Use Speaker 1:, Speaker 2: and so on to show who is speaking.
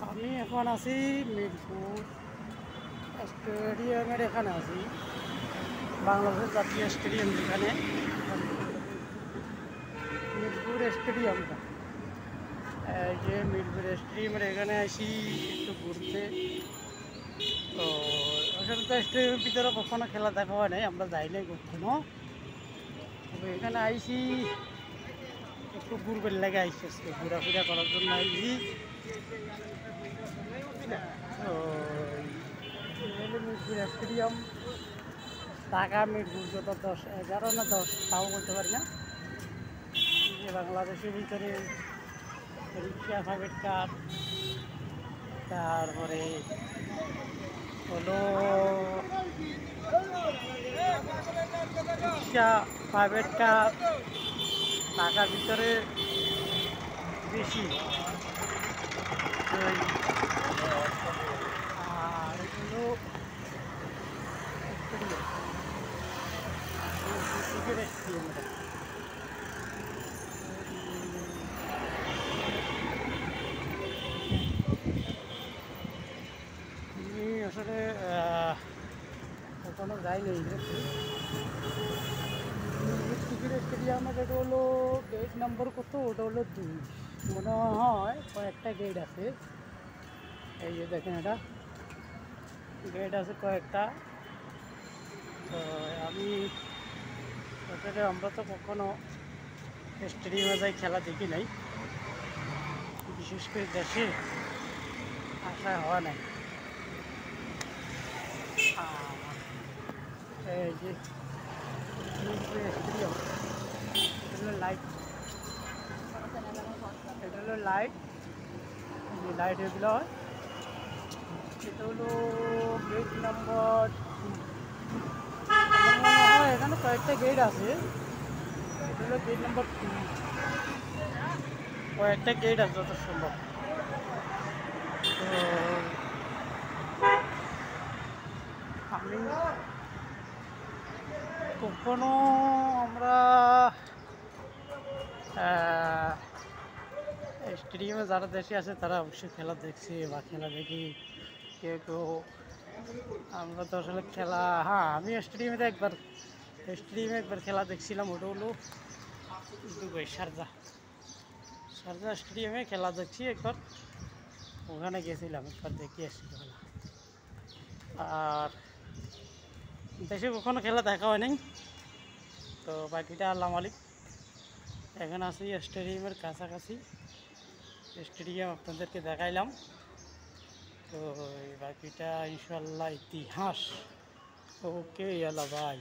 Speaker 1: আমি এখন আছি মিরপুর স্টেডিয়ামের এখানে আছি, বাংলাদেশ জাতীয় স্টেডিয়াম যেখানে মিরপুর স্টেডিয়ামটা। এই যে মিরপুর স্টেডিয়ামের এখানে আসি একটু ঘুরতে। তো আসলে তো স্টেডিয়ামের ভিতরে কখনো খেলা দেখা হয় নাই, আমরা যাই নাই কখনো। তবে এখানে আইসি একটু ঘুরবের লেগে আইসি, আজকে ঘোরাফেরা করার জন্য আইসি। তো মিরপুর স্টেডিয়াম, ঢাকা মিরপুর যত 10, 11 না 10 তাও বলতে পারি না। যে বাংলাদেশের ভিতরে রিক্সা, প্রাইভেট কার, তারপরে হলো রিক্সা, প্রাইভেট কার ঢাকার ভিতরে বেশি। আর এগুলো আমি আসলে কখনো যাইনি টিকিট স্টেডিয়ামের। এটা হলো গেট নাম্বার কত, ওটা হলো 2 মনে হয়। কয়েকটা গেট আছে, এই যে দেখেন এটা গেট আছে কয়েকটা। তো আমি আসলে আমরা তো কখনো স্টেডিয়ামে যাই খেলা দেখি নাই, বিশেষ করে দেশে আসা হওয়া নাই। এই যে স্টেডিয়াম, এটা হলো লাইট, এটা হলো লাইট, যে লাইট এগুলো হয়। এটা হলো গেট নাম্বার 2। আমার মনে হয় এখানে কয়েকটা গেট আছে। এটা হলো গেট নাম্বার 2, কয়েকটা গেট আছে যত সম্ভব। তো আমি কখনো আমরা স্টেডিয়ামে যারা দেশে আছে তারা অবশ্যই খেলা দেখছি বা খেলা দেখি। কেউ কেউ, আমরা তো আসলে খেলা, হ্যাঁ আমি স্টেডিয়ামে একবার খেলা দেখছিলাম। ওটা হলো দুবাই, শারজা স্টেডিয়ামে খেলা দেখছি একবার, ওখানে গেছিলাম, একবার দেখে আসছি খেলা। আর দেশে কখনো খেলা দেখা হয় নাই। তো বাকিটা আল্লাহ মালিক। এখানে আছি স্টেডিয়ামের কাছাকাছি, স্টেডিয়াম আপনাদেরকে দেখাইলাম। তো বাকিটা ইনশাল্লাহ ইতিহাস। ওকে, আল্লাহ ভাই।